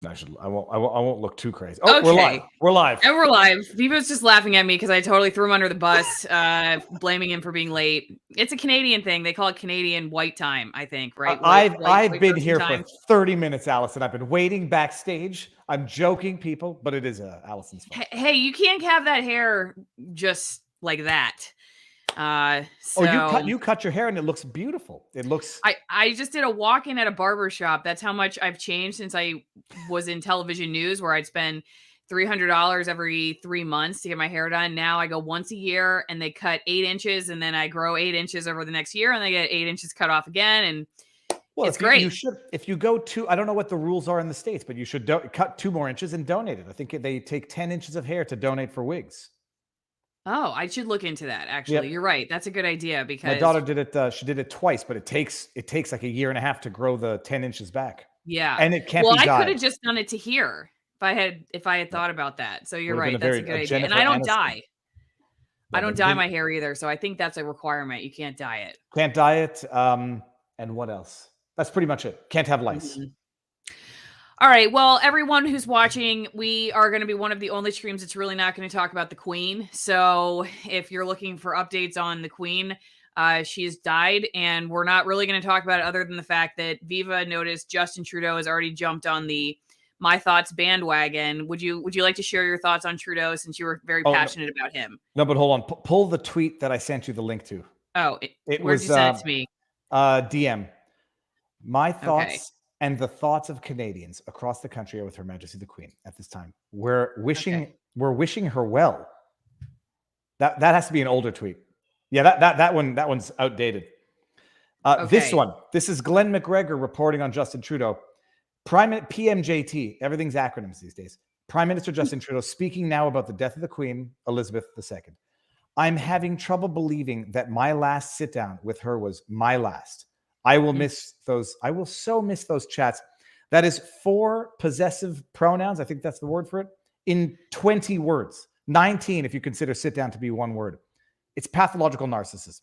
I won't look too crazy. Oh, Okay. We're live. And we're live. Viva's just laughing at me because I totally threw him under the bus, blaming him for being late. It's a Canadian thing. They call it Canadian white time, I think, right? I've been person here time. for 30 minutes, Allison. I've been waiting backstage. I'm joking, people, but it is Allison's fault. Hey, you can't have that hair just like that. Oh, you cut your hair and it looks beautiful. It looks. I just did a walk-in at a barber shop. That's how much I've changed since I was in television news, where I'd spend $300 every 3 months to get my hair done. Now I go once a year and they cut 8 inches, and then I grow 8 inches over the next year, and they get 8 inches cut off again. And it's great. You should, if you go I don't know what the rules are in the States, but you should cut 2 more inches and donate it. I think they take 10 inches of hair to donate for wigs. Oh, I should look into that. Actually, Yep. You're right. That's a good idea, because my daughter did it. She did it twice, but it takes like a year and a half to grow the 10 inches back. Yeah, and it can't. Well, be dyed. I could have just done it to here if I had thought about that. So you're right. That's a good idea. And I don't dye. I don't dye my hair either. So I think that's a requirement. You can't dye it. Can't dye it. And what else? That's pretty much it. Can't have lice. Mm-hmm. All right. Well, everyone who's watching, we are going to be one of the only streams that's really not going to talk about the Queen. So if you're looking for updates on the Queen, she has died, and we're not really going to talk about it other than the fact that Viva noticed Justin Trudeau has already jumped on the My Thoughts bandwagon. Would you like to share your thoughts on Trudeau, since you were very passionate about him? No, but hold on. Pull the tweet that I sent you the link to. Oh, where'd you send it to me? DM. My thoughts and the thoughts of Canadians across the country are with Her Majesty the Queen at this time. We're wishing her well. That has to be an older tweet. Yeah, that one's outdated. This is Glenn McGregor reporting on Justin Trudeau. PMJT, everything's acronyms these days. Prime Minister Justin Trudeau speaking now about the death of the Queen, Elizabeth II. I'm having trouble believing that my last sit down with her was my last. I will miss those. I will so miss those chats. That is 4 possessive pronouns. I think that's the word for it. In 20 words, 19 if you consider sit down to be one word. It's pathological narcissism.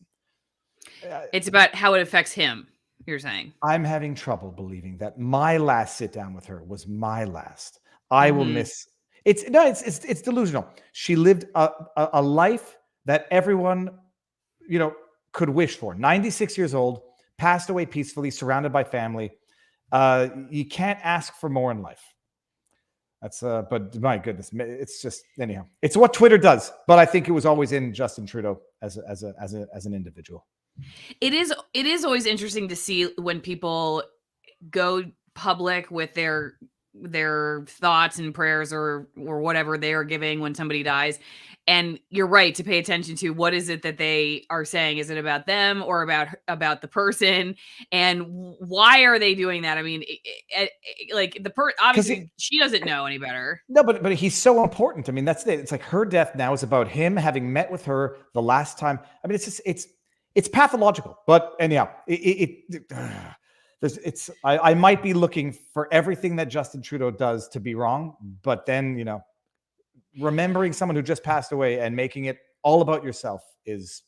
It's about how it affects him, you're saying. I'm having trouble believing that my last sit down with her was my last. I will miss. It's delusional. She lived a life that everyone, could wish for. 96 years old, passed away peacefully, surrounded by family. You can't ask for more in life. That's but my goodness, it's just, anyhow, it's what Twitter does. But I think it was always in Justin Trudeau as an individual. It is always interesting to see when people go public with their thoughts and prayers or whatever they are giving when somebody dies. And you're right to pay attention to what is it that they are saying. Is it about them or about the person? And why are they doing that? I mean, obviously she doesn't know any better. No, but he's so important. I mean, that's it. It's like her death now is about him having met with her the last time. I mean, it's pathological. But anyhow, I might be looking for everything that Justin Trudeau does to be wrong, but then, remembering someone who just passed away and making it all about yourself is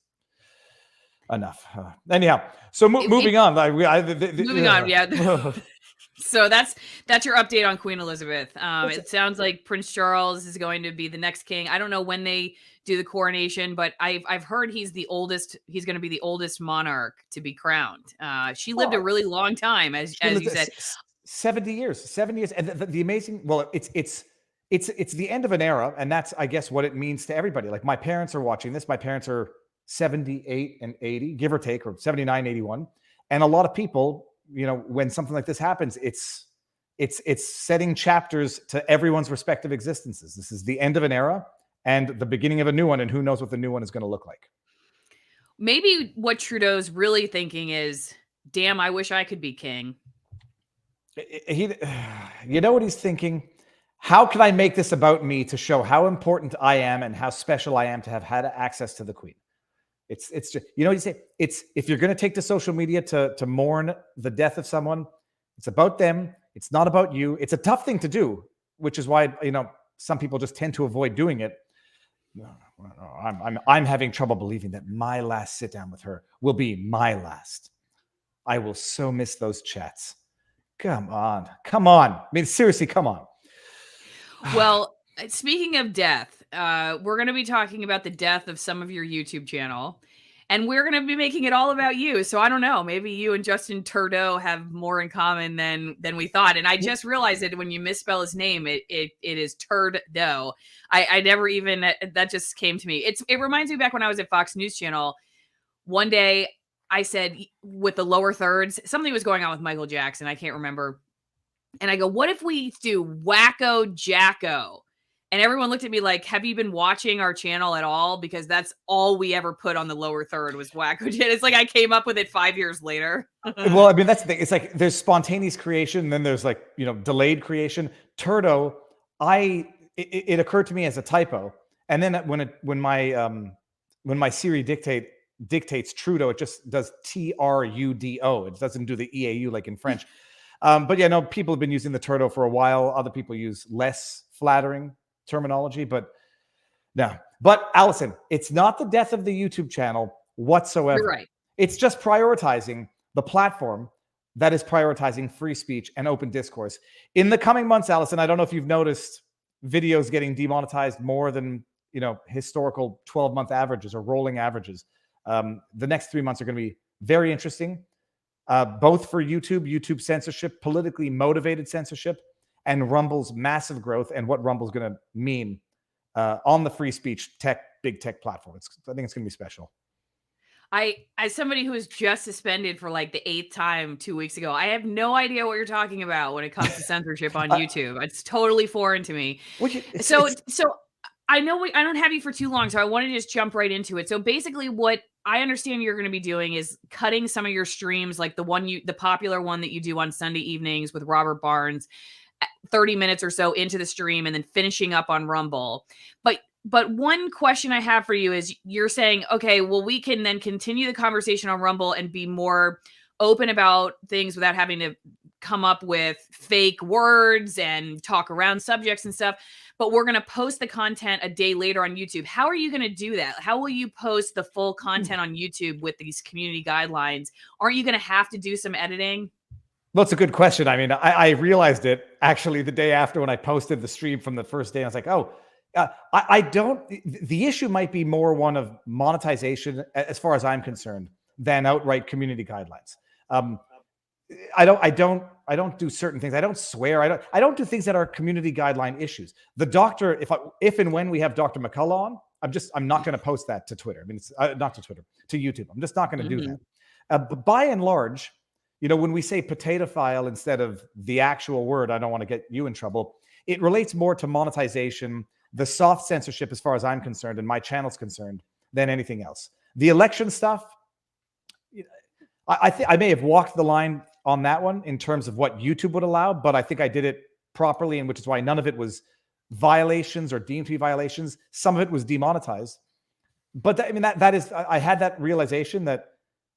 enough. Anyhow, so moving on. Moving on, yeah. So that's your update on Queen Elizabeth. It sounds like Prince Charles is going to be the next king. I don't know when they do the coronation, but I've heard he's the oldest. He's going to be the oldest monarch to be crowned. She lived a really long time, as you said, 70 years. And the amazing. Well, it's the end of an era, and that's, I guess, what it means to everybody. Like, my parents are watching this. My parents are 78 and 80, give or take, or 79, 81, and a lot of people, when something like this happens, it's setting chapters to everyone's respective existences. This is the end of an era and the beginning of a new one, and who knows what the new one is going to look like. Maybe what Trudeau's really thinking is, damn, I wish I could be king. You know what he's thinking? How can I make this about me to show how important I am and how special I am to have had access to the Queen? It's just, you say, it's, if you're going to take to social media to mourn the death of someone, it's about them. It's not about you. It's a tough thing to do, which is why, some people just tend to avoid doing it. No, I'm having trouble believing that my last sit down with her will be my last. I will so miss those chats. Come on. I mean, seriously, come on. Well, speaking of death, we're going to be talking about the death of some of your YouTube channel. And we're going to be making it all about you. So I don't know. Maybe you and Justin Trudeau have more in common than we thought. And I just realized that when you misspell his name, it is Trudeau. I never even, that just came to me. It reminds me back when I was at Fox News Channel. One day I said with the lower thirds, something was going on with Michael Jackson. I can't remember. And I go, what if we do Wacko Jacko? And everyone looked at me like, have you been watching our channel at all? Because that's all we ever put on the lower third was Wacko Jacko. It's like I came up with it 5 years later. Well, I mean, that's the thing. It's like there's spontaneous creation, and then there's like, delayed creation. Turdo, it occurred to me as a typo. And then when my Siri dictates Trudeau, it just does Trudo. It doesn't do the EAU like in French. But yeah, no, people have been using the Turdo for a while. Other people use less flattering terminology, but no. But Allison, it's not the death of the YouTube channel whatsoever. You're right. It's just prioritizing the platform that is prioritizing free speech and open discourse. In the coming months, Allison, I don't know if you've noticed videos getting demonetized more than, historical 12-month averages or rolling averages. The next 3 months are going to be very interesting. Both for YouTube censorship, politically motivated censorship, and Rumble's massive growth and what Rumble's going to mean on the free speech big tech platform. I think it's going to be special. As somebody who was just suspended for like the 8th time 2 weeks ago, I have no idea what you're talking about when it comes to censorship on YouTube. It's totally foreign to me. So I know I don't have you for too long, so I want to just jump right into it. So basically what I understand you're going to be doing is cutting some of your streams, like the popular one that you do on Sunday evenings with Robert Barnes, 30 minutes or so into the stream, and then finishing up on Rumble. But one question I have for you is you're saying, okay, well, we can then continue the conversation on Rumble and be more open about things without having to come up with fake words and talk around subjects and stuff. But we're going to post the content a day later on YouTube. How are you going to do that? How will you post the full content on YouTube with these community guidelines? Aren't you going to have to do some editing? Well, it's a good question. I mean, I realized it actually the day after when I posted the stream from the first day. I was like, oh, I don't. The issue might be more one of monetization, as far as I'm concerned, than outright community guidelines. I don't do certain things. I don't swear. I don't do things that are community guideline issues. The doctor, if and when we have Dr. McCullough on, I'm not going to post that to Twitter. I mean, it's not to Twitter, to YouTube. I'm just not going to do that. But by and large, when we say potato file instead of the actual word, I don't want to get you in trouble. It relates more to monetization, the soft censorship, as far as I'm concerned, and my channel's concerned, than anything else. The election stuff, I think I may have walked the line on that one in terms of what YouTube would allow, but I think I did it properly, and which is why none of it was violations or deemed to be violations. Some of it was demonetized. But that is, I had that realization that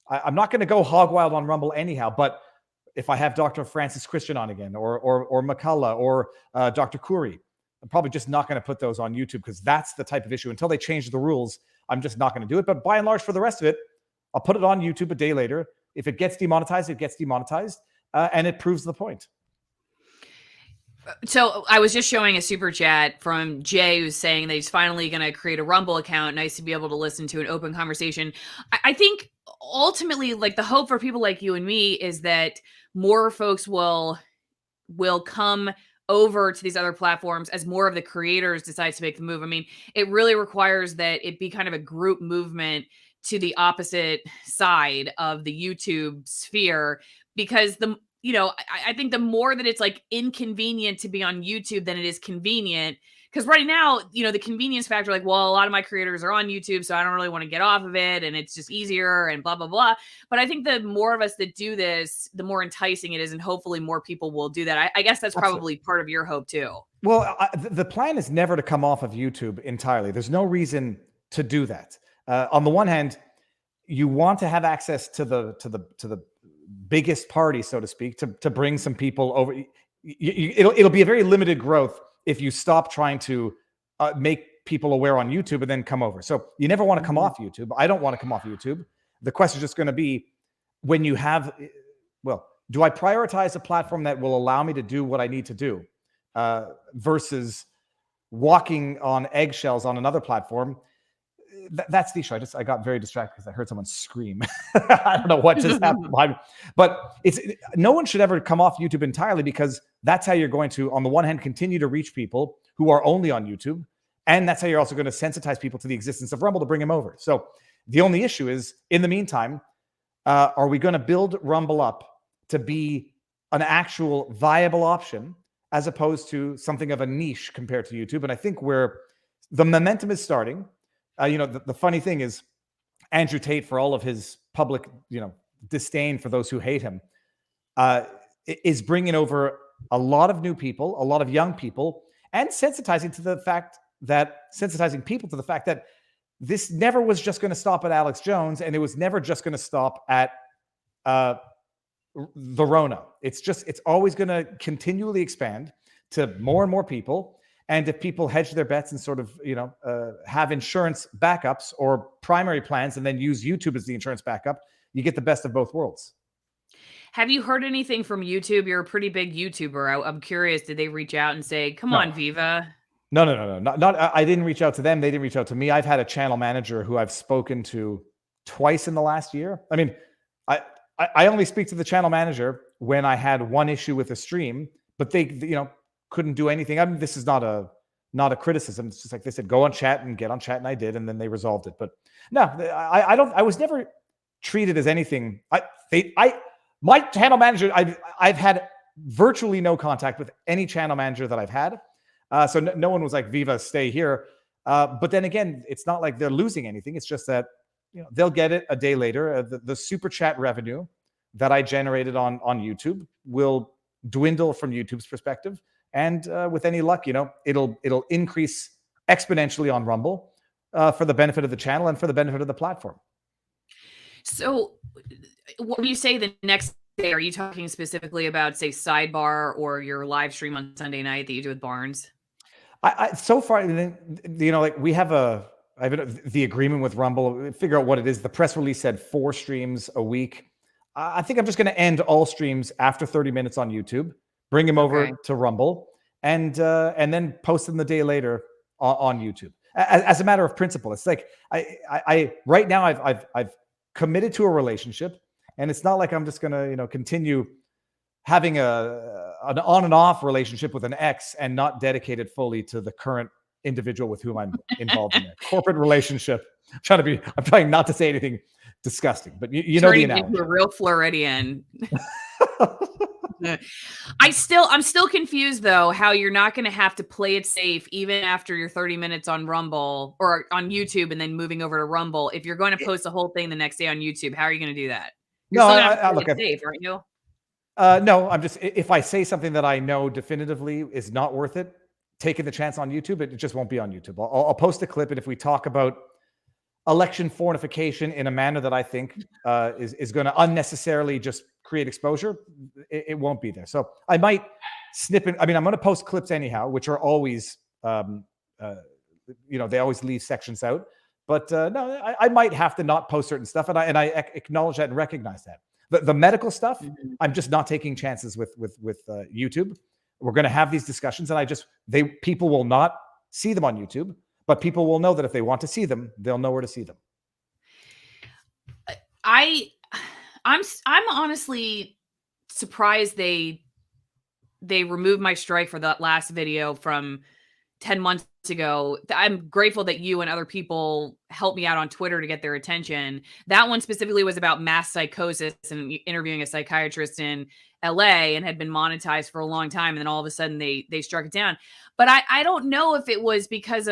I'm not going to go hog wild on Rumble anyhow, but if I have Dr. Francis Christian on again, or McCullough, or Dr. Coury, I'm probably just not going to put those on YouTube, because that's the type of issue. Until they change the rules, I'm just not going to do it. But by and large, for the rest of it, I'll put it on YouTube a day later. If it gets demonetized, it gets demonetized, and it proves the point. So I was just showing a super chat from Jay, who's saying that he's finally going to create a Rumble account. Nice to be able to listen to an open conversation. I think ultimately, like, the hope for people like you and me is that more folks will come over to these other platforms as more of the creators decide to make the move. I mean, it really requires that it be kind of a group movement to the opposite side of the YouTube sphere, because I think the more that it's like inconvenient to be on YouTube than it is convenient, because right now, the convenience factor, like, well, a lot of my creators are on YouTube, so I don't really want to get off of it, and it's just easier and blah, blah, blah. But I think the more of us that do this, the more enticing it is, and hopefully more people will do that. I guess that's probably part of your hope too. Well, the plan is never to come off of YouTube entirely. There's no reason to do that. On the one hand, you want to have access to the biggest party, so to speak, to bring some people over. It'll be a very limited growth if you stop trying to make people aware on YouTube and then come over. So you never want to come off YouTube. I don't want to come off YouTube. The question is just going to be, when you have, Do I prioritize a platform that will allow me to do what I need to do versus walking on eggshells on another platform? That's the issue. I got very distracted because I heard someone scream. I don't know what just happened, but no one should ever come off YouTube entirely, because that's how you're going to, on the one hand, continue to reach people who are only on YouTube, and that's how you're also going to sensitize people to the existence of Rumble to bring them over. So the only issue is, in the meantime, are we going to build Rumble up to be an actual viable option as opposed to something of a niche compared to YouTube? And I think where the momentum is starting, the funny thing is, Andrew Tate, for all of his public, disdain for those who hate him, is bringing over a lot of new people, a lot of young people, and sensitizing people to the fact that this never was just going to stop at Alex Jones, and it was never just going to stop at the Rona. It's always going to continually expand to more and more people. And if people hedge their bets and sort of, have insurance backups or primary plans and then use YouTube as the insurance backup, you get the best of both worlds. Have you heard anything from YouTube? You're a pretty big YouTuber. I'm curious, did they reach out and say, come on, Viva? No. Not, I didn't reach out to them. They didn't reach out to me. I've had a channel manager who I've spoken to twice in the last year. I mean, I only speak to the channel manager when I had one issue with a stream, but they, couldn't do anything. I mean, this is not a criticism. It's just like they said, go on chat and get on chat, and I did, and then they resolved it. But no, I was never treated as anything. My channel manager, I've had virtually no contact with any channel manager that I've had. So no one was like, Viva, stay here. But then again, it's not like they're losing anything. It's just that, they'll get it a day later. The super chat revenue that I generated on YouTube will dwindle from YouTube's perspective. And with any luck, it'll increase exponentially on Rumble for the benefit of the channel and for the benefit of the platform. So when you say the next day, are you talking specifically about, say, Sidebar or your live stream on Sunday night that you do with Barnes? So far, we have the agreement with Rumble, figure out what it is. The press release said 4 streams a week. I think I'm just going to end all streams after 30 minutes on YouTube, bring them over to Rumble, and then post them the day later on YouTube. As a matter of principle, it's like I right now I've committed to a relationship, and it's not like I'm just going to continue having an on and off relationship with an ex and not dedicated fully to the current individual with whom I'm involved in a corporate relationship. I'm trying not to say anything disgusting, but you know the analogy. Into a real Floridian. I'm still confused though, how you're not going to have to play it safe even after your 30 minutes on Rumble or on YouTube and then moving over to Rumble. If you're going to post the whole thing the next day on YouTube, how are you going to do that? You're still going to play it safe, aren't you? No, I'm just, if I say something that I know definitively is not worth it, taking the chance on YouTube, it just won't be on YouTube. I'll post a clip, and if we talk about election fornification in a manner that I think is going to unnecessarily just create exposure, it won't be there. So I might snip it. I mean, I'm going to post clips anyhow, which are always, they always leave sections out. But no, I might have to not post certain stuff, and I acknowledge that and recognize that. The medical stuff, I'm just not taking chances with YouTube. We're going to have these discussions, and people will not see them on YouTube, but people will know that if they want to see them, they'll know where to see them. I'm honestly surprised they removed my strike for that last video from 10 months ago. I'm grateful that you and other people helped me out on Twitter to get their attention. That one specifically was about mass psychosis and interviewing a psychiatrist in LA, and had been monetized for a long time. And then all of a sudden they struck it down. But I don't know if it was because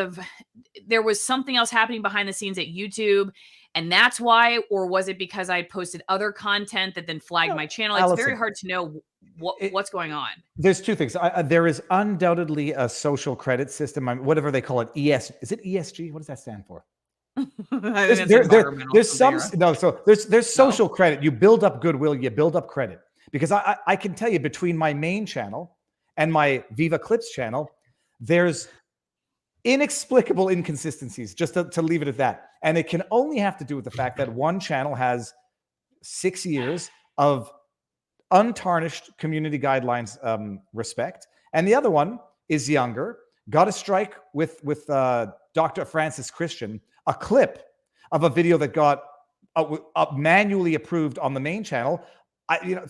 there was something else happening behind the scenes at YouTube, and that's why, or was it because I posted other content that then flagged my channel? It's very hard to know what's going on. There's two things. There is undoubtedly a social credit system, whatever they call it. Is it ESG? What does that stand for? There's social credit. You build up goodwill, you build up credit. Because I can tell you, between my main channel and my Viva Clips channel, there's inexplicable inconsistencies, just to leave it at that. And it can only have to do with the fact that one channel has 6 years of untarnished community guidelines respect. And the other one is younger, got a strike with Dr. Francis Christian, a clip of a video that got manually approved on the main channel.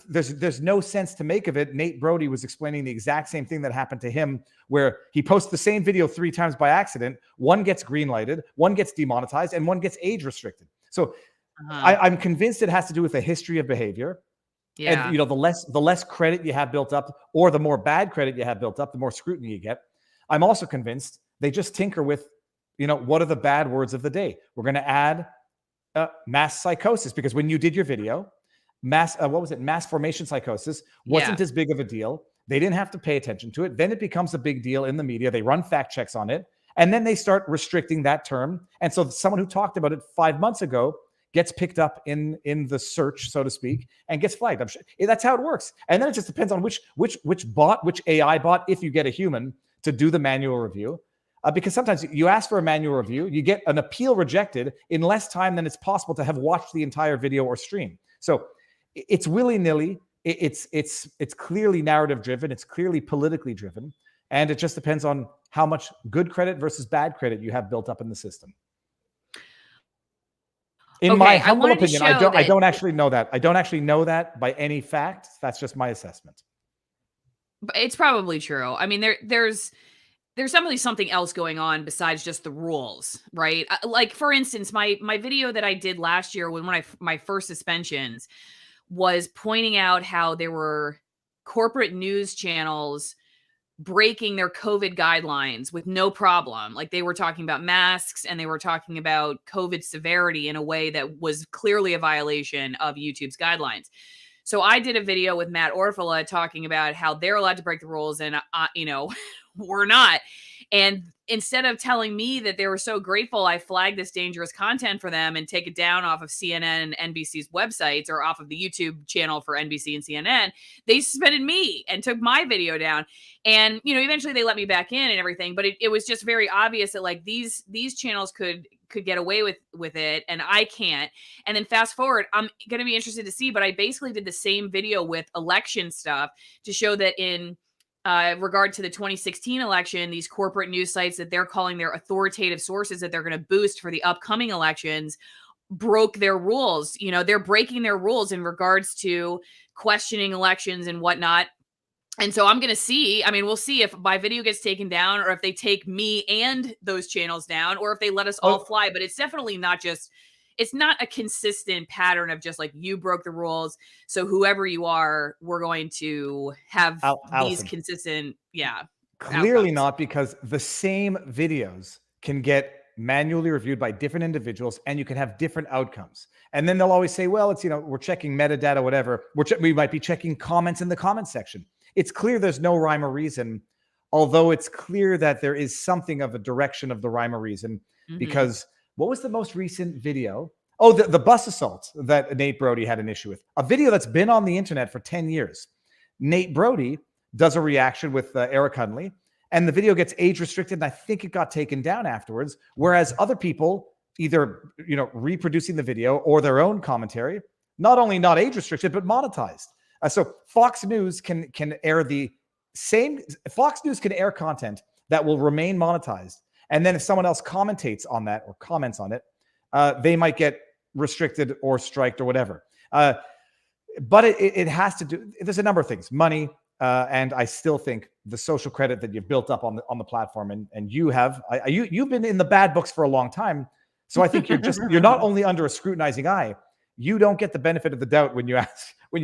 There's no sense to make of it. Nate Brody was explaining the exact same thing that happened to him, where he posts the same video 3 times by accident. One gets green lighted, one gets demonetized, and one gets age restricted. So I'm convinced it has to do with the history of behavior. Yeah. And the less credit you have built up, or the more bad credit you have built up, the more scrutiny you get. I'm also convinced they just tinker with, what are the bad words of the day? We're going to add mass psychosis, because when you did your video, mass formation psychosis wasn't as big of a deal. They didn't have to pay attention to it. Then it becomes a big deal in the media. They run fact checks on it, and then they start restricting that term. And so someone who talked about it 5 months ago gets picked up in the search, so to speak, and gets flagged. I'm sure that's how it works. And then it just depends on which AI bot, if you get a human to do the manual review. Because sometimes you ask for a manual review, you get an appeal rejected in less time than it's possible to have watched the entire video or stream. So it's willy-nilly. It's clearly narrative driven. It's clearly politically driven. And it just depends on how much good credit versus bad credit you have built up in the system. In my humble opinion, I don't actually know that. I don't actually know that by any fact. That's just my assessment. It's probably true. I mean, there's definitely something else going on besides just the rules, right? Like, for instance, my video that I did last year when my first suspensions was pointing out how there were corporate news channels breaking their COVID guidelines with no problem. Like, they were talking about masks and they were talking about COVID severity in a way that was clearly a violation of YouTube's guidelines. So I did a video with Matt Orfala talking about how they're allowed to break the rules and, we're not. And instead of telling me that they were so grateful I flagged this dangerous content for them and take it down off of CNN and NBC's websites, or off of the YouTube channel for NBC and CNN, they suspended me and took my video down. And, eventually they let me back in and everything. But it was just very obvious that, like, these channels could get away with it and I can't. And then fast forward, I'm going to be interested to see, but I basically did the same video with election stuff to show that in regard to the 2016 election, these corporate news sites that they're calling their authoritative sources that they're going to boost for the upcoming elections broke their rules. They're breaking their rules in regards to questioning elections and whatnot. And so I'm going to see, we'll see if my video gets taken down, or if they take me and those channels down, or if they let us all fly. But it's definitely not just, it's not a consistent pattern of just like, you broke the rules, so whoever you are, we're going to have these consistent, Clearly outcomes. Not, because the same videos can get manually reviewed by different individuals and you can have different outcomes. And then they'll always say, well, it's, we're checking metadata, whatever. We might be checking comments in the comments section. It's clear there's no rhyme or reason, although it's clear that there is something of a direction of the rhyme or reason, because what was the most recent video? Oh, the bus assault that Nate Brody had an issue with. A video that's been on the internet for 10 years. Nate Brody does a reaction with Eric Hunley, and the video gets age restricted, and I think it got taken down afterwards, whereas other people either, reproducing the video or their own commentary, not only not age restricted, but monetized. So Fox News can air the same. Fox News can air content that will remain monetized, and then if someone else commentates on that or comments on it, they might get restricted or striked or whatever. But it has to do. There's a number of things, money, and I still think the social credit that you've built up on the platform, and you've been in the bad books for a long time. So I think you're not only under a scrutinizing eye, you don't get the benefit of the doubt when you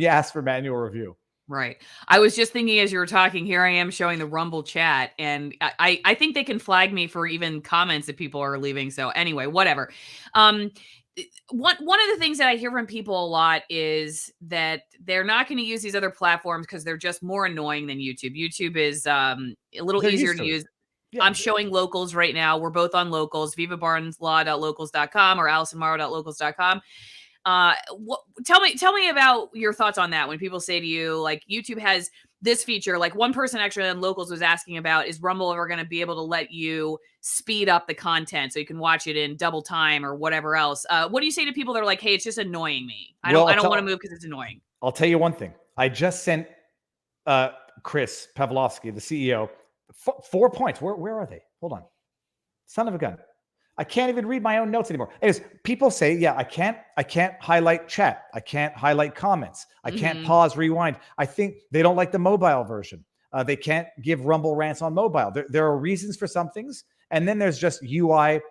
ask for manual review. Right. I was just thinking as you were talking, here I am showing the Rumble chat, and I think they can flag me for even comments that people are leaving. So anyway, whatever. One of the things that I hear from people a lot is that they're not going to use these other platforms because they're just more annoying than YouTube. YouTube is a little easier to use. Yeah. I'm showing locals right now. We're both on locals, vivabarneslaw.locals.com or alisonmorrow.locals.com. Tell me about your thoughts on that. When people say to you, like, YouTube has this feature, like one person actually on locals was asking about, is Rumble ever going to be able to let you speed up the content so you can watch it in double time or whatever else? What do you say to people that are like, hey, it's just annoying me. I don't want to move because it's annoying. I'll tell you one thing. I just sent Chris Pavlovsky, the CEO, 4 points. Where are they? Hold on. Son of a gun. I can't even read my own notes anymore. Anyways, people say, yeah, I can't highlight chat. I can't highlight comments. I can't pause, rewind. I think they don't like the mobile version. They can't give Rumble rants on mobile. There are reasons for some things. And then there's just UI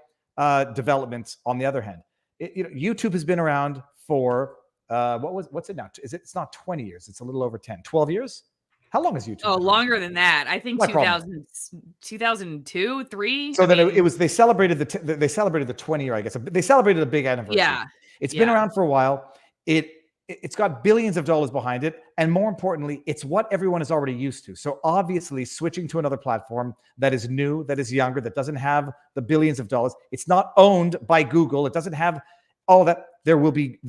developments on the other hand. YouTube has been around for, what's it now? It's not 20 years. It's a little over 10, 12 years. How long is YouTube? Oh, longer than that. I think 2002, 3. So then it was, they celebrated the 20-year, I guess. They celebrated a big anniversary. Yeah. It's been around for a while. It's got billions of dollars behind it. And more importantly, it's what everyone is already used to. So obviously switching to another platform that is new, that is younger, that doesn't have the billions of dollars. It's not owned by Google. It doesn't have all that. There will be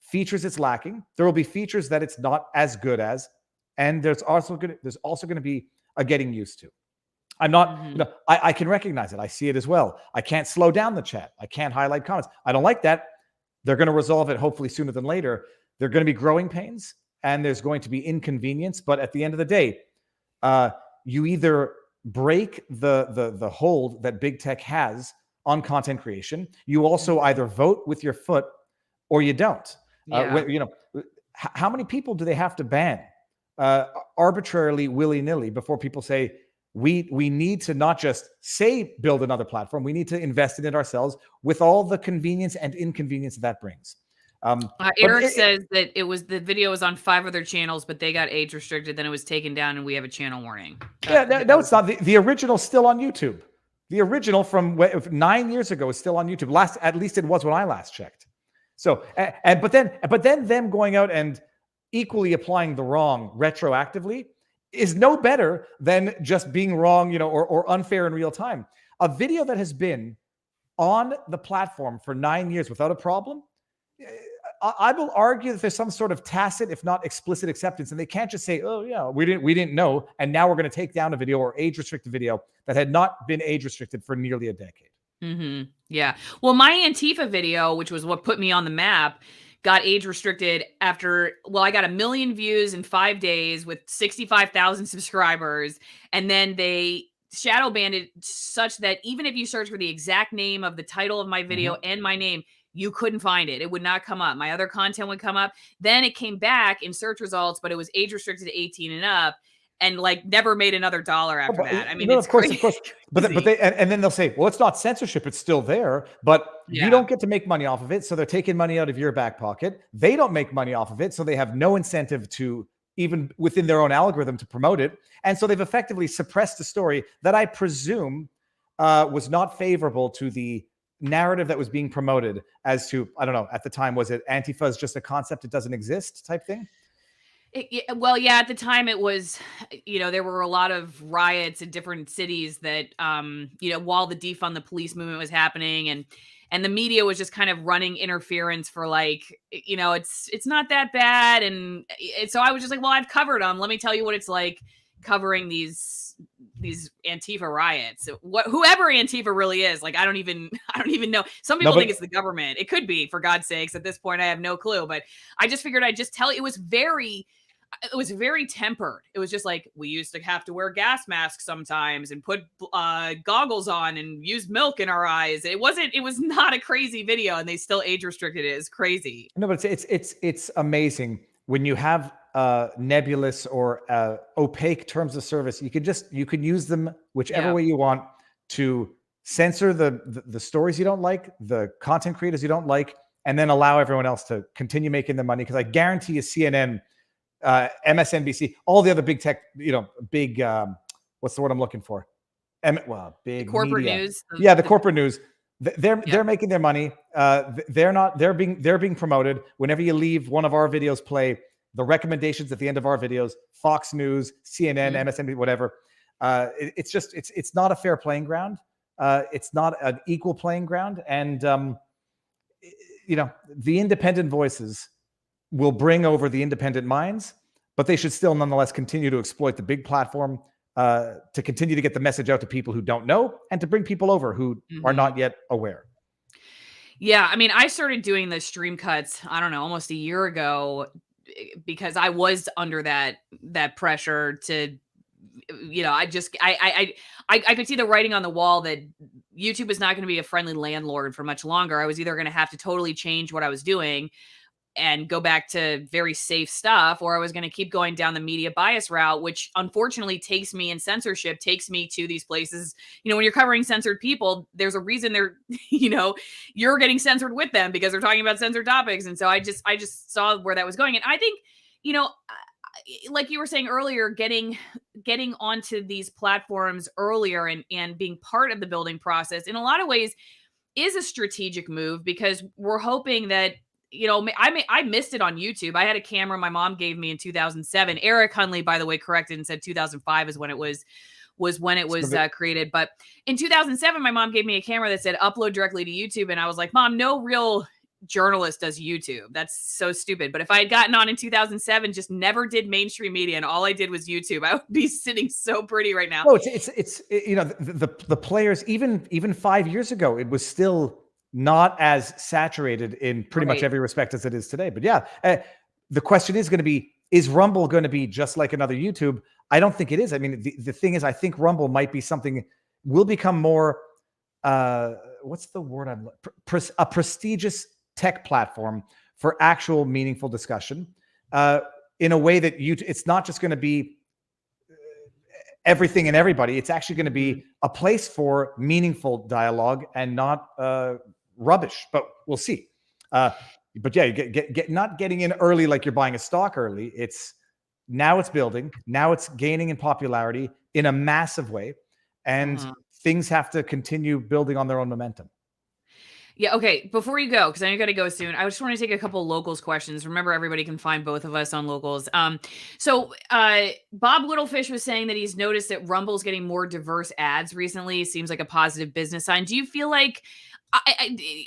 features it's lacking. There will be features that it's not as good as. And there's also going to be a getting used to. I'm not, I can recognize it. I see it as well. I can't slow down the chat. I can't highlight comments. I don't like that. They're going to resolve it hopefully sooner than later. There are going to be growing pains and there's going to be inconvenience. But at the end of the day, you either break the hold that big tech has on content creation. You also either vote with your foot or you don't. How many people do they have to ban arbitrarily, willy-nilly before people say, we need to not just say build another platform, we need to invest in it ourselves with all the convenience and inconvenience that brings. Eric says that the video was on 5 other channels, but they got age restricted, then it was taken down and we have a channel warning. No, it's not. The original's still on YouTube. The original from 9 years ago is still on YouTube. At least it was when I last checked. So, but then them going out and equally applying the wrong retroactively is no better than just being wrong, or unfair in real time. A video that has been on the platform for 9 years without a problem, I will argue that there's some sort of tacit, if not explicit acceptance, and they can't just say, "Oh yeah, we didn't know," and now we're going to take down a video or age restrict a video that had not been age restricted for nearly a decade. Yeah. Well, my Antifa video, which was what put me on the map, got age restricted after, I got 1 million views in 5 days with 65,000 subscribers. And then they shadow banned it such that even if you search for the exact name of the title of my video and my name, you couldn't find it. It would not come up. My other content would come up. Then it came back in search results, but it was age restricted to 18 and up. And never made another dollar after that. I mean, it's of course. But then they'll say, well, it's not censorship. It's still there, but you don't get to make money off of it. So they're taking money out of your back pocket. They don't make money off of it. So they have no incentive to, even within their own algorithm, to promote it. And so they've effectively suppressed a story that I presume was not favorable to the narrative that was being promoted as to, I don't know, at the time, was it Antifa is just a concept, it doesn't exist type thing? At the time it was, there were a lot of riots in different cities that, while the defund the police movement was happening and the media was just kind of running interference for it's not that bad. And so I was just like, well, I've covered them. Let me tell you what it's like covering these Antifa riots. Whoever Antifa really is, I don't even know. Some people think it's the government. It could be, for God's sakes. At this point, I have no clue. But I just figured I'd just tell you. It was very tempered. It was just we used to have to wear gas masks sometimes and put goggles on and use milk in our eyes. It was not a crazy video, and they still age restricted it. It's crazy. No, but it's amazing when you have nebulous or opaque terms of service. You can use them whichever way you want to censor the stories you don't like, the content creators you don't like, and then allow everyone else to continue making their money. Because I guarantee you, CNN, MSNBC, all the other big tech, big, what's the word I'm looking for? Big corporate media. News. The corporate news. They're making their money. They're being promoted. Whenever you leave one of our videos play, the recommendations at the end of our videos, Fox News, CNN, MSNBC, whatever. It's not a fair playing ground. It's not an equal playing ground. And, the independent voices will bring over the independent minds, but they should still nonetheless continue to exploit the big platform to continue to get the message out to people who don't know and to bring people over who are not yet aware. Yeah. I mean, I started doing the stream cuts, I don't know, almost a year ago, because I was under that pressure to, I could see the writing on the wall that YouTube is not going to be a friendly landlord for much longer. I was either going to have to totally change what I was doing and go back to very safe stuff, or I was going to keep going down the media bias route, which unfortunately takes me in censorship, takes me to these places. When you're covering censored people, there's a reason they're, you're getting censored with them because they're talking about censored topics. And so I just saw where that was going. And I think, like you were saying earlier, getting onto these platforms earlier and being part of the building process in a lot of ways is a strategic move, because we're hoping that, I missed it on YouTube. I had a camera my mom gave me in 2007. Eric Hunley, by the way, corrected and said 2005 is when it was created. But in 2007, my mom gave me a camera that said upload directly to YouTube. And I was like, Mom, no real journalist does YouTube. That's so stupid. But if I had gotten on in 2007, just never did mainstream media, and all I did was YouTube, I would be sitting so pretty right now. No, it's the players, even 5 years ago, it was still not as saturated in pretty much every respect as it is today. But yeah, the question is going to be, is Rumble going to be just like another YouTube? I don't think it is. I mean, the thing is, I think Rumble might be will become more, what's the word a prestigious tech platform for actual meaningful discussion, in a way that it's not just going to be everything and everybody. It's actually going to be a place for meaningful dialogue and not rubbish, but we'll see. But yeah, you not getting in early like you're buying a stock early. It's building. Now it's gaining in popularity in a massive way. And things have to continue building on their own momentum. Yeah, okay. Before you go, because I know you got to go soon, I just want to take a couple of locals questions. Remember, everybody can find both of us on locals. So Bob Littlefish was saying that he's noticed that Rumble's getting more diverse ads recently. Seems like a positive business sign. Do you feel like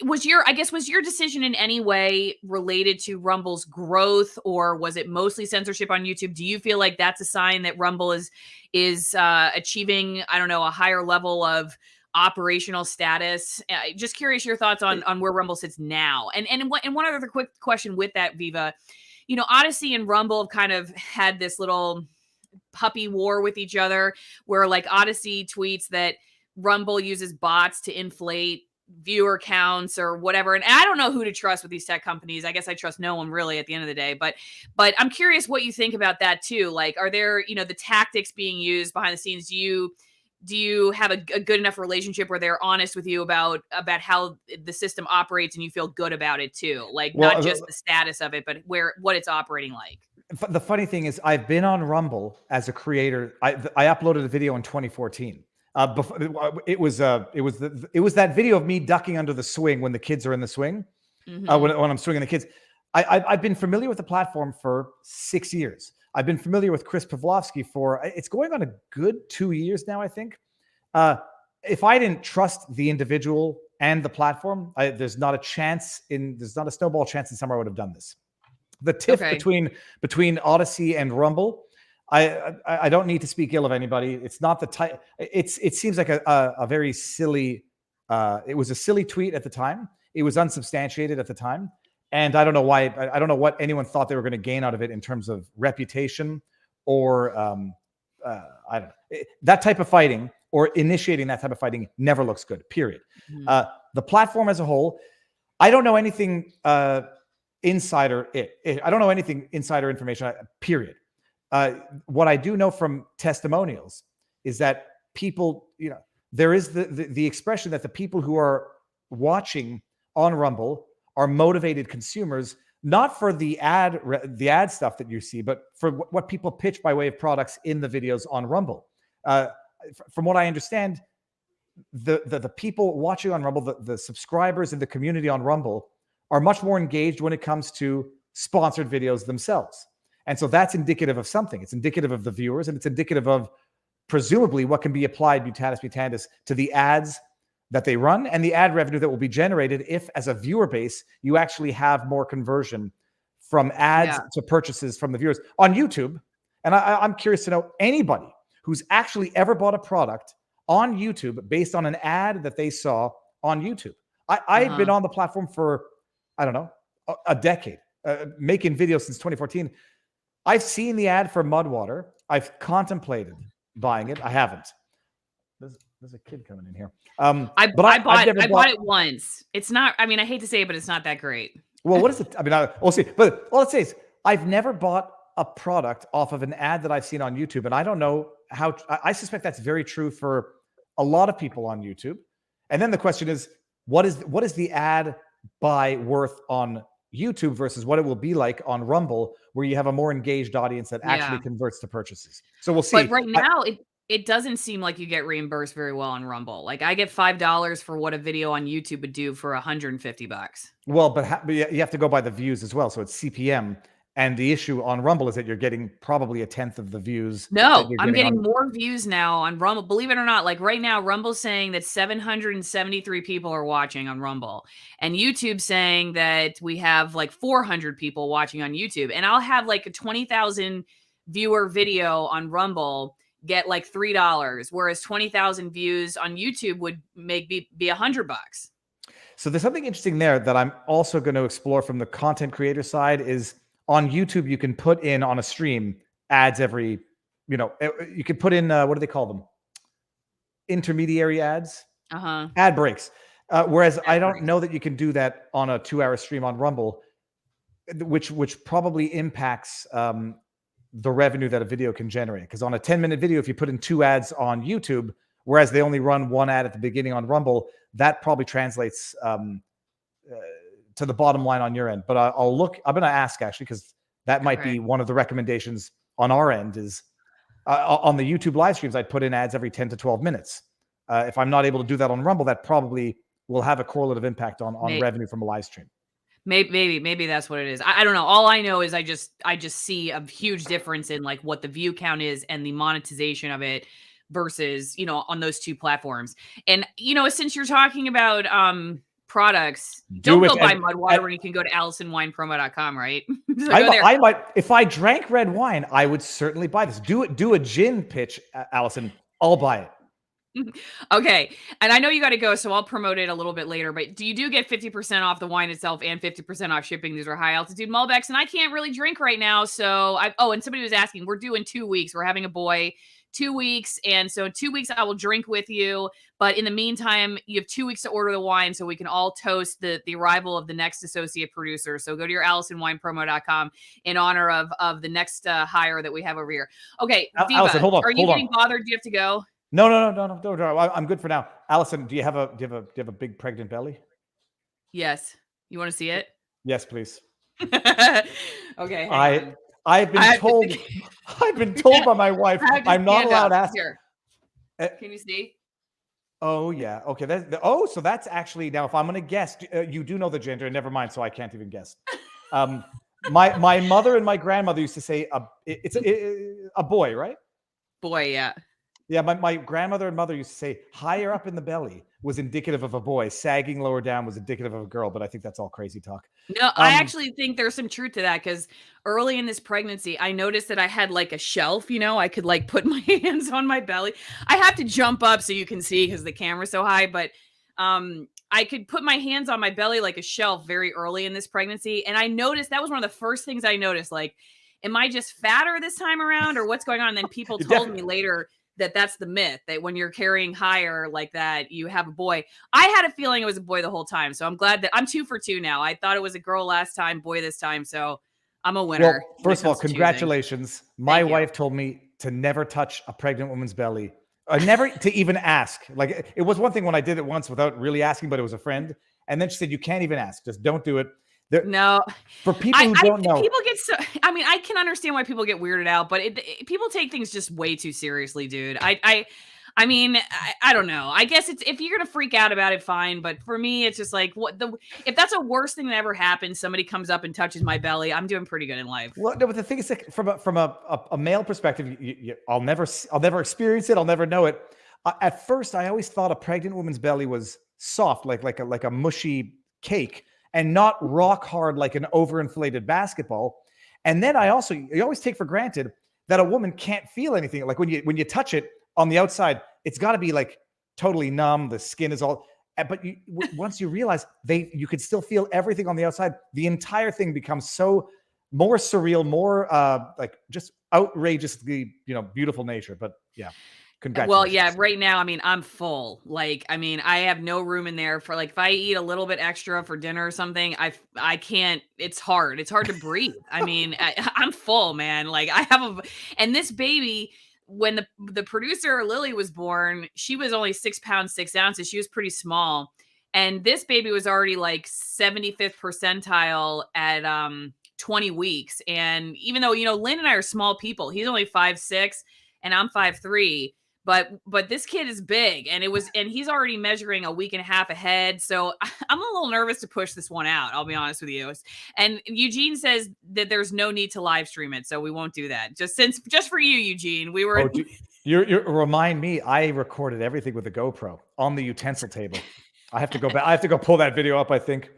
was your decision in any way related to Rumble's growth, or was it mostly censorship on YouTube? Do you feel like that's a sign that Rumble is achieving, I don't know, a higher level of operational status? Just curious your thoughts on where Rumble sits now. And one other quick question with that, Viva. ODYSEE and Rumble have kind of had this little puppy war with each other, where like ODYSEE tweets that Rumble uses bots to inflate viewer counts or whatever. And I don't know who to trust with these tech companies. I guess I trust no one really at the end of the day, but I'm curious what you think about that too. Like, are there, the tactics being used behind the scenes? Do you have a good enough relationship where they're honest with you about how the system operates and you feel good about it too? Like, not just the status of it, but what it's operating like. The funny thing is, I've been on Rumble as a creator. I uploaded a video in 2014. It was that video of me ducking under the swing when the kids are in the swing. When I'm swinging the kids. I've been familiar with the platform for 6 years. I've been familiar with Chris Pavlovsky for, it's going on a good 2 years now, I think. If I didn't trust the individual and the platform, there's not a snowball chance in summer I would have done this. The tiff between ODYSEE and Rumble, I don't need to speak ill of anybody. It's not the type. It seems like a very silly. It was a silly tweet at the time. It was unsubstantiated at the time, and I don't know why. I don't know what anyone thought they were going to gain out of it in terms of reputation or I don't know. That type of fighting or initiating that type of fighting never looks good. Period. The platform as a whole, I don't know anything insider. I don't know anything insider information. Period. What I do know from testimonials is that people, there is the expression that the people who are watching on Rumble are motivated consumers, not for the ad stuff that you see, but for what people pitch by way of products in the videos on Rumble. From what I understand, the people watching on Rumble, the subscribers in the community on Rumble are much more engaged when it comes to sponsored videos themselves. And so that's indicative of something. It's indicative of the viewers, and it's indicative of presumably what can be applied mutatis mutandis to the ads that they run and the ad revenue that will be generated if, as a viewer base, you actually have more conversion from ads to purchases from the viewers on YouTube. And I'm curious to know anybody who's actually ever bought a product on YouTube based on an ad that they saw on YouTube. I've been on the platform for, I don't know, a decade. making videos since 2014. I've seen the ad for Mudwater. I've contemplated buying it. I haven't. There's a kid coming in here. I bought it once. It's not, I mean, I hate to say it, but it's not that great. Well, what is it? I mean, we'll see. But all it says, I've never bought a product off of an ad that I've seen on YouTube. And I don't know how, I suspect that's very true for a lot of people on YouTube. And then the question is, what is the ad buy worth on YouTube versus what it will be like on Rumble, where you have a more engaged audience that actually converts to purchases. So we'll see. But right now, it doesn't seem like you get reimbursed very well on Rumble. Like I get $5 for what a video on YouTube would do for $150. Well, but you have to go by the views as well. So it's CPM. And the issue on Rumble is that you're getting probably 1/10 of the views. No, I'm getting more views now on Rumble. Believe it or not, like right now, Rumble's saying that 773 people are watching on Rumble. And YouTube's saying that we have like 400 people watching on YouTube. And I'll have like a 20,000 viewer video on Rumble get like $3, whereas 20,000 views on YouTube would be $100. So there's something interesting there that I'm also going to explore from the content creator side is on YouTube, you can put in on a stream ads every, you can put in, what do they call them? Intermediary ads, ad breaks. Whereas I don't know that you can do that on a 2-hour stream on Rumble, which probably impacts the revenue that a video can generate. Because on a 10-minute video, if you put in 2 ads on YouTube, whereas they only run 1 ad at the beginning on Rumble, that probably translates to the bottom line on your end. But I'll look, I'm going to ask actually, because that might be one of the recommendations on our end is on the YouTube live streams, I'd put in ads every 10 to 12 minutes. If I'm not able to do that on Rumble, that probably will have a correlative impact on revenue from a live stream. Maybe that's what it is. I don't know. All I know is I just see a huge difference in like what the view count is and the monetization of it versus, on those 2 platforms. And, since you're talking about, products, don't go buy Mudwater when you can go to AllisonWinePromo.com, right? So I might, if I drank red wine, I would certainly buy this. Do a gin pitch, Allison. I'll buy it. Okay. And I know you got to go, so I'll promote it a little bit later, but you do get 50% off the wine itself and 50% off shipping. These are high altitude Malbecs, and I can't really drink right now. So and somebody was asking, we're doing 2 weeks. We're having a boy 2 weeks. And so in 2 weeks, I will drink with you. But in the meantime, you have 2 weeks to order the wine so we can all toast the arrival of the next associate producer. So go to your AllisonWinePromo.com in honor of the next hire that we have over here. Okay, Viva, Allison, hold on. Are you getting bothered? Do you have to go? No. I'm good for now. Allison, do you have a big pregnant belly? Yes. You want to see it? Yes, please. Okay. I've been told by my wife I'm not allowed to ask. Here. Can you see? Oh yeah. Okay. So that's actually, now if I'm going to guess, you do know the gender. Never mind. So I can't even guess. My mother and my grandmother used to say it's a boy, right? Boy, yeah. Yeah, my grandmother and mother used to say higher up in the belly was indicative of a boy. Sagging lower down was indicative of a girl, but I think that's all crazy talk. No, I actually think there's some truth to that because early in this pregnancy, I noticed that I had like a shelf, I could like put my hands on my belly. I have to jump up so you can see because the camera's so high, but I could put my hands on my belly like a shelf very early in this pregnancy. And I noticed that was one of the first things I noticed, like, am I just fatter this time around or what's going on? And then people told me later that's the myth, that when you're carrying higher like that, you have a boy. I had a feeling it was a boy the whole time. So I'm glad that I'm 2 for 2 now. I thought it was a girl last time, boy this time. So I'm a winner. Well, first of all, congratulations. My wife told me to never touch a pregnant woman's belly. Never to even ask. Like it was one thing when I did it once without really asking, but it was a friend. And then she said, you can't even ask. Just don't do it. No, for people who don't know, people get so. I mean, I can understand why people get weirded out, but people take things just way too seriously, dude. I mean, I don't know. I guess it's if you're gonna freak out about it, fine. But for me, it's just like if that's a worst thing that ever happened, somebody comes up and touches my belly, I'm doing pretty good in life. Well, no, but the thing is, like, from a male perspective, I'll never experience it. I'll never know it. At first, I always thought a pregnant woman's belly was soft, like a mushy cake, and not rock hard like an overinflated basketball. And then you always take for granted that a woman can't feel anything. Like when you touch it on the outside, it's got to be like totally numb. The skin is all. but once you realize you could still feel everything on the outside, the entire thing becomes so more surreal, more like just outrageously, beautiful nature. But yeah, congratulations. Well, yeah, right now, I mean, I'm full. Like, I mean, I have no room in there for, like, if I eat a little bit extra for dinner or something, I can't, it's hard. It's hard to breathe. I mean, I'm full, man. Like, and this baby, when the producer Lily was born, she was only 6 pounds, 6 ounces. She was pretty small. And this baby was already like 75th percentile at 20 weeks. And even though, Lynn and I are small people, he's only 5'6" and I'm 5'3". But this kid is big, and he's already measuring a week and a half ahead. So I'm a little nervous to push this one out. I'll be honest with you. And Eugene says that there's no need to live stream it, so we won't do that. Just for you, Eugene. We were. You remind me. I recorded everything with a GoPro on the utensil table. I have to go back. I have to go pull that video up, I think.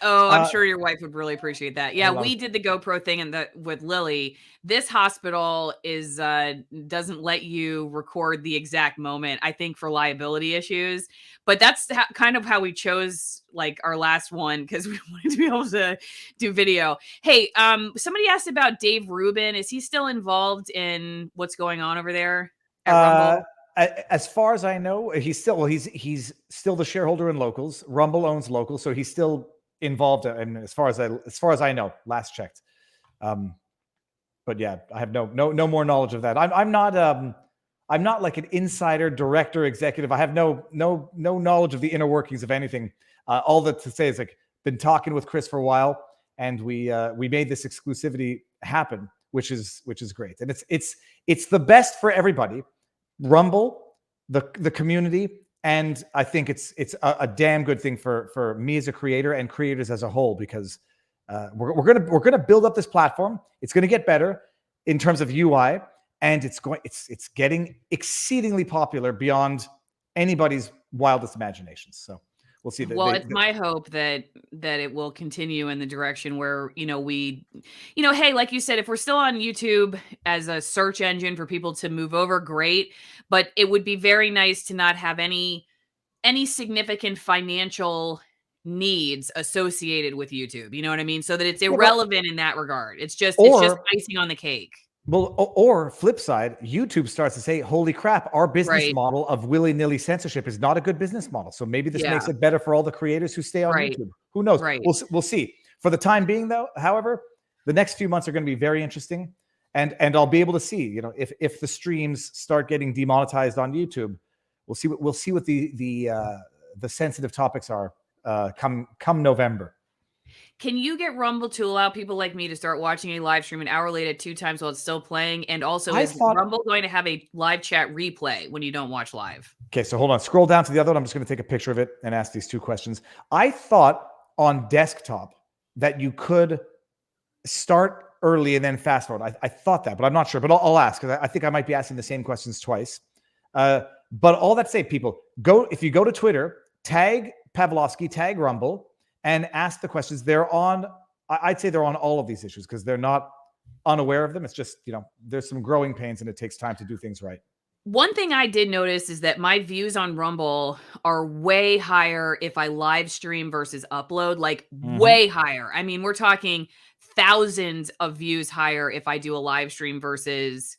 Oh, I'm sure your wife would really appreciate that. Yeah, we did the GoPro thing with Lily. This hospital doesn't let you record the exact moment, I think, for liability issues. But that's kind of how we chose like our last one, because we wanted to be able to do video. Hey, somebody asked about Dave Rubin. Is he still involved in what's going on over there at Rumble? As far as I know, he's still the shareholder in Locals. Rumble owns Locals, so he's still involved, and as far as I know, last checked. But yeah, I have no more knowledge of that. I'm not like an insider, director, executive. I have no knowledge of the inner workings of anything. All that to say is, like, been talking with Chris for a while, and we made this exclusivity happen, which is great, and it's the best for everybody. Rumble, the community. And I think it's a damn good thing for me as a creator and creators as a whole, because we're gonna build up this platform. It's gonna get better in terms of UI, and it's getting exceedingly popular beyond anybody's wildest imaginations. So we'll see. It's my hope that it will continue in the direction where, hey, like you said, if we're still on YouTube as a search engine for people to move over, great. But it would be very nice to not have any significant financial needs associated with YouTube. You know what I mean? So that it's irrelevant in that regard. It's just icing on the cake. Well, or flip side, YouTube starts to say, holy crap, our business model of willy-nilly censorship is not a good business model. So maybe this makes it better for all the creators who stay on YouTube. Who knows? We'll see. For the time being, though, however, the next few months are going to be very interesting. And I'll be able to see, if the streams start getting demonetized on YouTube, we'll see what the sensitive topics are come November. Can you get Rumble to allow people like me to start watching a live stream an hour late at 2 times while it's still playing? And also, is Rumble going to have a live chat replay when you don't watch live? Okay, so hold on. Scroll down to the other one. I'm just going to take a picture of it and ask these two questions. I thought on desktop that you could start early and then fast forward. I thought that, but I'm not sure. But I'll ask, because I think I might be asking the same questions twice. But all that to say, people, if you go to Twitter, tag Pavlovsky, tag Rumble, and ask the questions. I'd say they're on all of these issues, because they're not unaware of them. It's just, there's some growing pains, and it takes time to do things right. One thing I did notice is that my views on Rumble are way higher if I live stream versus upload, like way higher. I mean, we're talking thousands of views higher if I do a live stream versus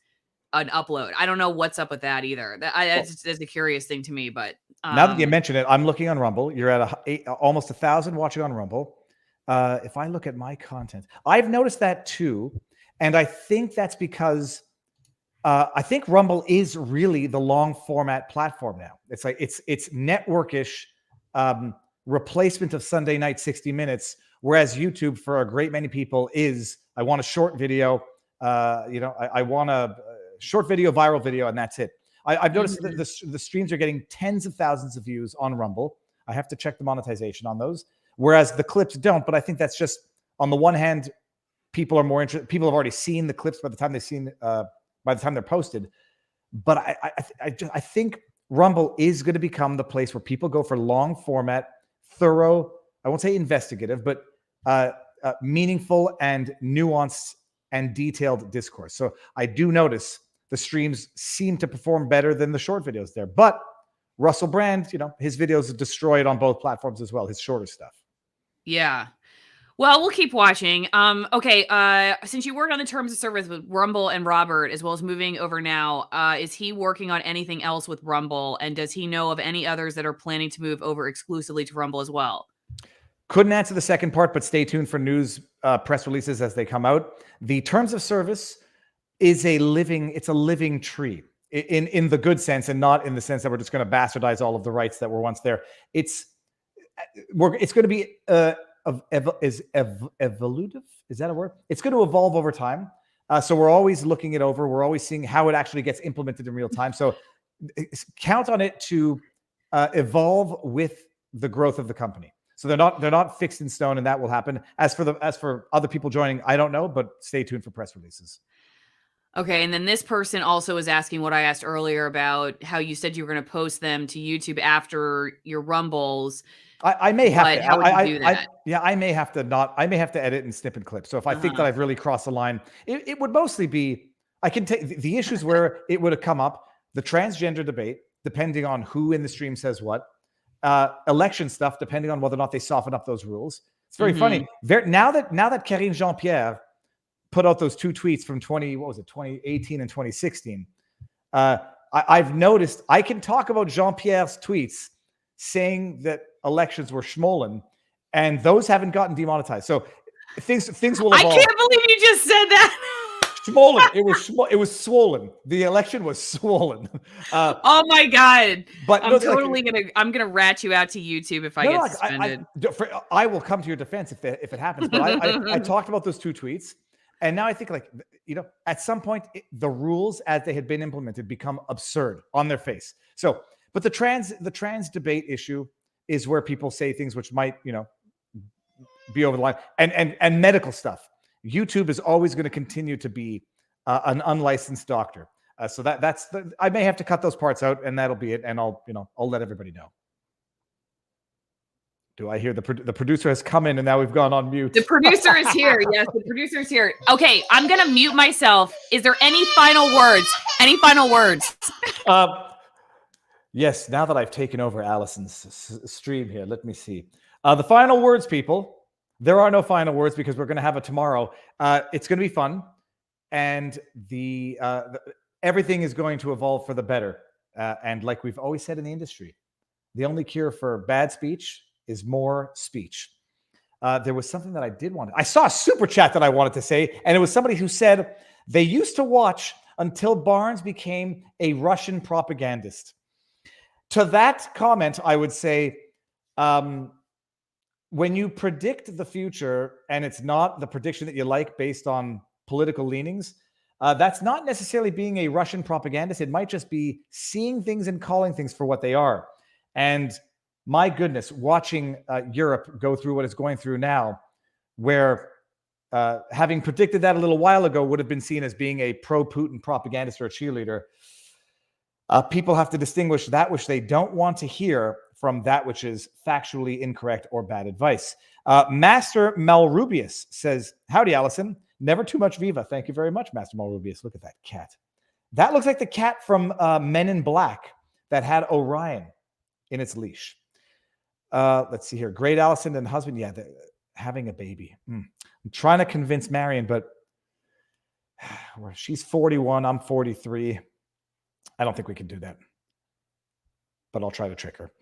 an upload. I don't know what's up with that either. That's a curious thing to me, but now that you mention it, I'm looking on Rumble. You're at almost 1,000 watching on Rumble. If I look at my content, I've noticed that too. And I think that's because I think Rumble is really the long format platform now. It's like it's networkish replacement of Sunday night 60 minutes, whereas YouTube for a great many people is, I want a short video, I want a short video, viral video, and that's it. I've noticed that the streams are getting tens of thousands of views on Rumble. I have to check the monetization on those, whereas the clips don't. But I think that's just, on the one hand, people are more interested. People have already seen the clips by the time they're posted. But I think Rumble is going to become the place where people go for long format, thorough, I won't say investigative, but meaningful and nuanced and detailed discourse. So I do notice the streams seem to perform better than the short videos there. But Russell Brand, his videos are destroyed on both platforms as well, his shorter stuff. Yeah. Well, we'll keep watching. Okay. Since you worked on the terms of service with Rumble and Robert, as well as moving over now, is he working on anything else with Rumble? And does he know of any others that are planning to move over exclusively to Rumble as well? Couldn't answer the second part, but stay tuned for news press releases as they come out. The terms of service is a living tree in the good sense, and not in the sense that we're just going to bastardize all of the rights that were once there. It's going to be evolutive. Is that a word? It's going to evolve over time. So we're always looking it over. We're always seeing how it actually gets implemented in real time. So count on it to evolve with the growth of the company. So they're not fixed in stone, and that will happen. As for other people joining, I don't know, but stay tuned for press releases. Okay, and then this person also is asking what I asked earlier about how you said you were going to post them to YouTube after your Rumbles. I may have to. How would you do that? I may have to edit and snip and clip. So if I think that I've really crossed the line, it would mostly be, I can take the issues where it would have come up, the transgender debate, depending on who in the stream says what, election stuff, depending on whether or not they soften up those rules. It's very funny. Now that Karine Jean-Pierre put out those two tweets from 2018 and 2016, I've noticed I can talk about Jean-Pierre's tweets saying that elections were schmollen, and those haven't gotten demonetized. So things will evolve. I can't believe you just said that. Schmollen. It was swollen. The election was swollen. Oh my God. But I'm gonna rat you out to YouTube if I get suspended. I will come to your defense if it happens. But I talked about those two tweets, and now I think, at some point the rules as they had been implemented become absurd on their face. So, but the trans debate issue is where people say things which might, be over the line, and medical stuff. YouTube is always going to continue to be an unlicensed doctor. So I may have to cut those parts out, and that'll be it. And I'll let everybody know. Do I hear the producer has come in, and now we've gone on mute? The producer is here. Yes, the producer is here. Okay, I'm going to mute myself. Is there any final words? Any final words? Yes, now that I've taken over Allison's stream here, let me see. The final words, people. There are no final words because we're going to have it tomorrow. It's going to be fun, and everything is going to evolve for the better. And like we've always said in the industry, the only cure for bad speech is more speech. There was something that I did want. I saw a super chat that I wanted to say, and it was somebody who said they used to watch until Barnes became a Russian propagandist. To that comment, I would say, when you predict the future and it's not the prediction that you like based on political leanings, that's not necessarily being a Russian propagandist. It might just be seeing things and calling things for what they are. And my goodness, watching Europe go through what it's going through now, where having predicted that a little while ago would have been seen as being a pro-Putin propagandist or a cheerleader. People have to distinguish that which they don't want to hear from that which is factually incorrect or bad advice. Master Malrubius says, howdy, Allison. Never too much Viva. Thank you very much, Master Malrubius. Look at that cat. That looks like the cat from Men in Black that had Orion in its leash. Let's see here. Great Allison and husband. Yeah, having a baby. I'm trying to convince Marion, but she's 41. I'm 43. I don't think we can do that, but I'll try to trick her.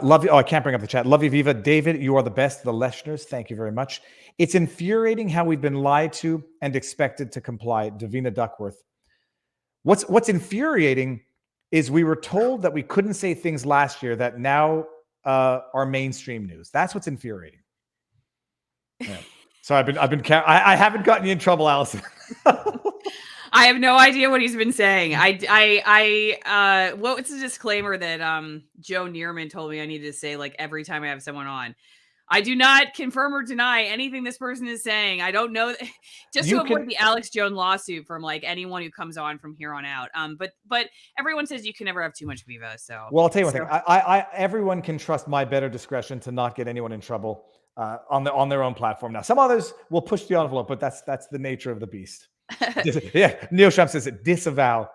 Love you. Oh, I can't bring up the chat. Love you, Viva. David, you are the best. The Leschners, thank you very much. It's infuriating how we've been lied to and expected to comply. Davina Duckworth. What's infuriating is we were told that we couldn't say things last year that now are mainstream news. That's what's infuriating. Yeah. So I haven't gotten you in trouble, Allison. I have no idea what he's been saying. What's the disclaimer that Joe Neerman told me I needed to say like every time I have someone on? I do not confirm or deny anything this person is saying. I don't know, just to avoid the Alex Jones lawsuit from like anyone who comes on from here on out. But everyone says you can never have too much Viva. So well, I'll tell you one thing. I everyone can trust my better discretion to not get anyone in trouble on their own platform. Now, some others will push the envelope, but that's the nature of the beast. Yeah, Neil Schramm says it. Disavow.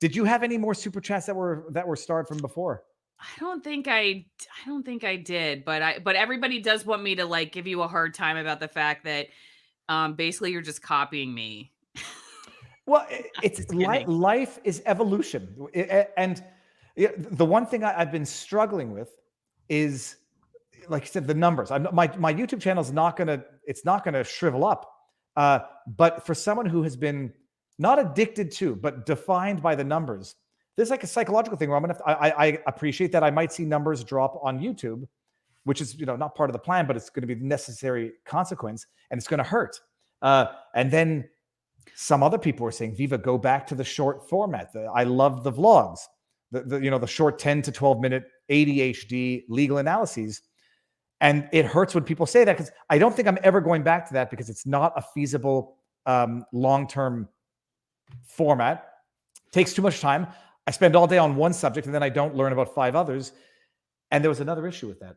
Did you have any more super chats that were starred from before? I don't think I did, but everybody does want me to like give you a hard time about the fact that basically you're just copying me. Well, it's life is evolution, and the one thing I've been struggling with is, like I said, the numbers. My YouTube channel is not gonna shrivel up. But for someone who has been not addicted to, but defined by the numbers, there's like a psychological thing where I appreciate that I might see numbers drop on YouTube, which is not part of the plan, but it's going to be the necessary consequence, and it's going to hurt. And then some other people are saying, Viva, go back to the short format. I love the vlogs, the short 10 to 12 minute ADHD legal analyses. And it hurts when people say that, because I don't think I'm ever going back to that, because it's not a feasible long-term format. It takes too much time. I spend all day on one subject and then I don't learn about 5 others. And there was another issue with that.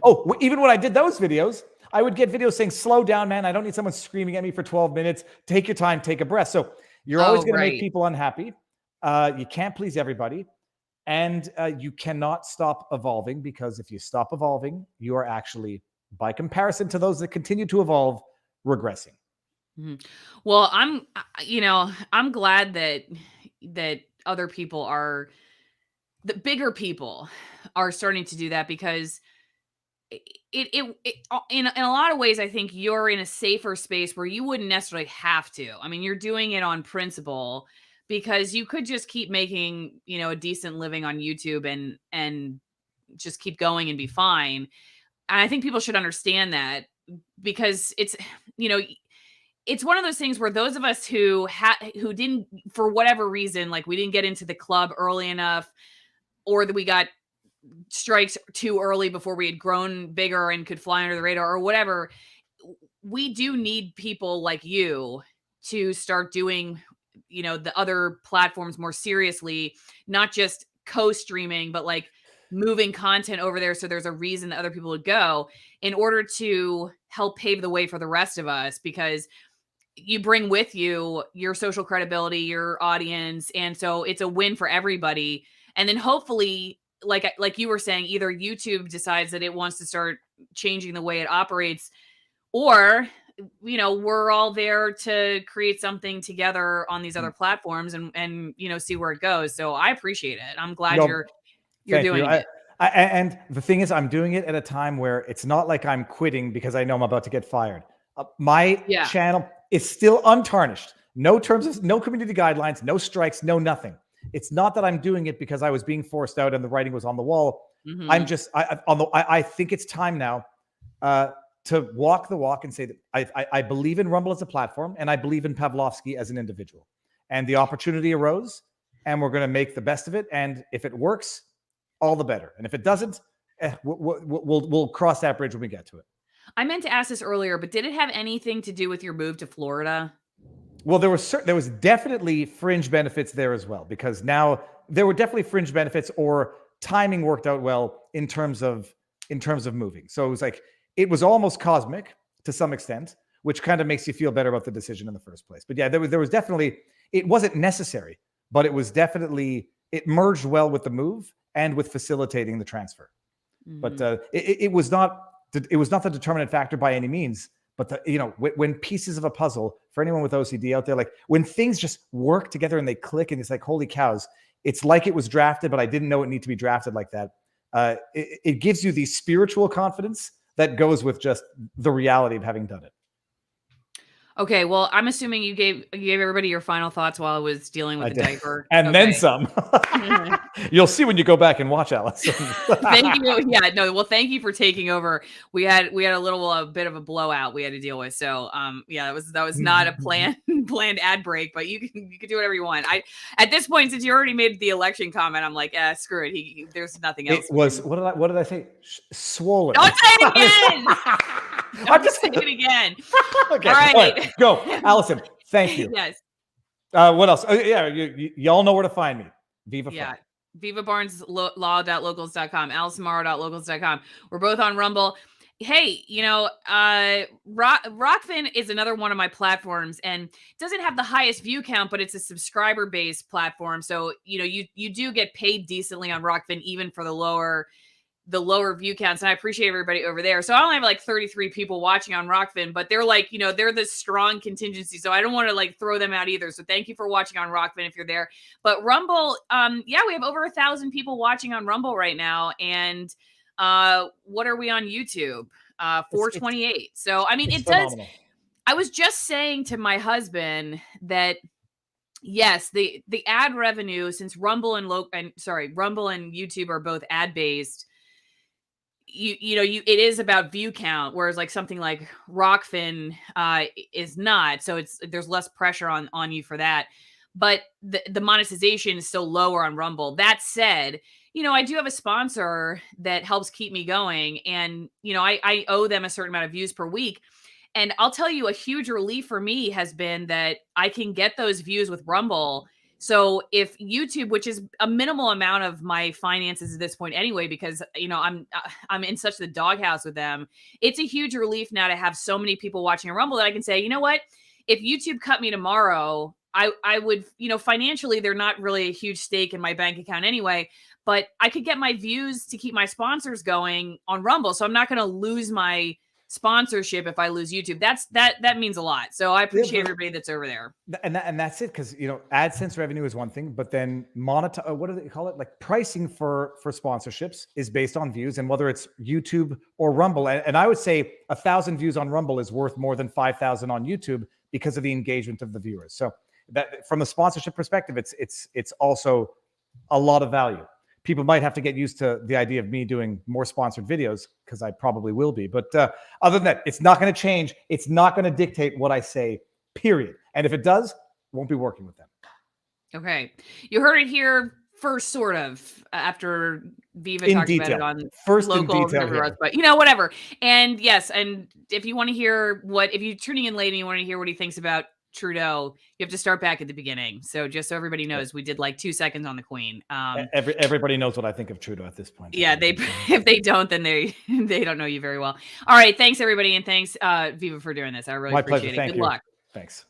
Oh, even when I did those videos, I would get videos saying, slow down, man. I don't need someone screaming at me for 12 minutes. Take your time, take a breath. So you're always going to make people unhappy. You can't please everybody. And you cannot stop evolving, because if you stop evolving, you are actually, by comparison to those that continue to evolve, regressing. Mm-hmm. Well, I'm glad that other people are, the bigger people are starting to do that, because in a lot of ways, I think you're in a safer space where you wouldn't necessarily have to. I mean, you're doing it on principle, because you could just keep making, a decent living on YouTube and just keep going and be fine. And I think people should understand that, because it's, it's one of those things where those of us who didn't, for whatever reason, like we didn't get into the club early enough, or that we got strikes too early before we had grown bigger and could fly under the radar or whatever, we do need people like you to start doing, the other platforms more seriously, not just co-streaming, but like moving content over there so there's a reason that other people would go, in order to help pave the way for the rest of us, because you bring with you your social credibility, your audience, and so it's a win for everybody. And then hopefully, like you were saying, either YouTube decides that it wants to start changing the way it operates, or we're all there to create something together on these other platforms and see where it goes. So I appreciate it. I'm glad you're doing it. And the thing is, I'm doing it at a time where it's not like I'm quitting because I know I'm about to get fired. My channel is still untarnished. No community guidelines, no strikes, no nothing. It's not that I'm doing it because I was being forced out and the writing was on the wall. Mm-hmm. I think it's time now to walk the walk and say that I believe in Rumble as a platform, and I believe in Pavlovsky as an individual. And the opportunity arose, and we're going to make the best of it. And if it works, all the better. And if it doesn't, we'll cross that bridge when we get to it. I meant to ask this earlier, but did it have anything to do with your move to Florida? Well, there was definitely fringe benefits there as well, because now there were definitely fringe benefits, or timing worked out well in terms of moving. So it was almost cosmic to some extent, which kind of makes you feel better about the decision in the first place. But yeah, there was definitely, it wasn't necessary, but it was definitely, it merged well with the move and with facilitating the transfer. Mm-hmm. But it was not the determinant factor by any means. But when pieces of a puzzle, for anyone with OCD out there, like when things just work together and they click, and it's like, holy cows, it's like it was drafted, but I didn't know it needed to be drafted like that. It gives you the spiritual confidence that goes with just the reality of having done it. Okay, well, I'm assuming you gave everybody your final thoughts while I was dealing with the diaper. And then some. You'll see when you go back and watch, Alice. Thank you. Yeah, no, well, thank you for taking over. We had a little bit of a blowout we had to deal with. So that was not a planned ad break, but you can do whatever you want. At this point, since you already made the election comment, I'm like, screw it. There's nothing else. It was what did I say? Swollen. Don't say it again. I'm just saying it again. Okay. All right. Go, Allison. Thank you. Yes. What else? Y'all know where to find me. Viva Frei. Yeah. Viva Barnes law.locals.com, AllisonMorrow.locals.com. We're both on Rumble. hey, ROKFIN is another one of my platforms, and it doesn't have the highest view count, but it's a subscriber based platform. So, you do get paid decently on ROKFIN, even for the lower view counts. And I appreciate everybody over there. So I only have like 33 people watching on ROKFIN, but they're like, they're the strong contingency. So I don't want to like throw them out either. So thank you for watching on ROKFIN if you're there. But Rumble, we have over 1,000 people watching on Rumble right now. And what are we on YouTube? 428. So I mean, it phenomenal. I was just saying to my husband that yes, the ad revenue, since Rumble and YouTube are both ad based, it is about view count, whereas like something like ROKFIN is not. So there's less pressure on you for that. But the monetization is still lower on Rumble. That said, I do have a sponsor that helps keep me going, and I owe them a certain amount of views per week. And I'll tell you, a huge relief for me has been that I can get those views with Rumble. So if YouTube, which is a minimal amount of my finances at this point anyway, because I'm in such the doghouse with them, it's a huge relief now to have so many people watching a Rumble that I can say, you know what, if YouTube cut me tomorrow, I would, financially, they're not really a huge stake in my bank account anyway, but I could get my views to keep my sponsors going on Rumble. So I'm not going to lose my sponsorship if I lose YouTube. That means a lot. So I appreciate everybody that's over there. And that's it, because AdSense revenue is one thing, but then what do they call it? Like pricing for sponsorships is based on views, and whether it's YouTube or Rumble. And I would say 1,000 views on Rumble is worth more than 5,000 on YouTube because of the engagement of the viewers. So that from a sponsorship perspective, it's also a lot of value. People might have to get used to the idea of me doing more sponsored videos, because I probably will be. But other than that, it's not going to change. It's not going to dictate what I say, period. And if it does, won't be working with them. Okay. You heard it here first, sort of, after Viva talked about it on first local, in detail, but whatever. And yes, and if you want to hear if you're tuning in late and you want to hear what he thinks about Trudeau, you have to start back at the beginning. So just so everybody knows, we did like 2 seconds on the Queen. Everybody knows what I think of Trudeau at this point. Yeah, if they don't, then they don't know you very well. All right, thanks everybody, and thanks Viva for doing this. I really appreciate it. Good luck. Thanks.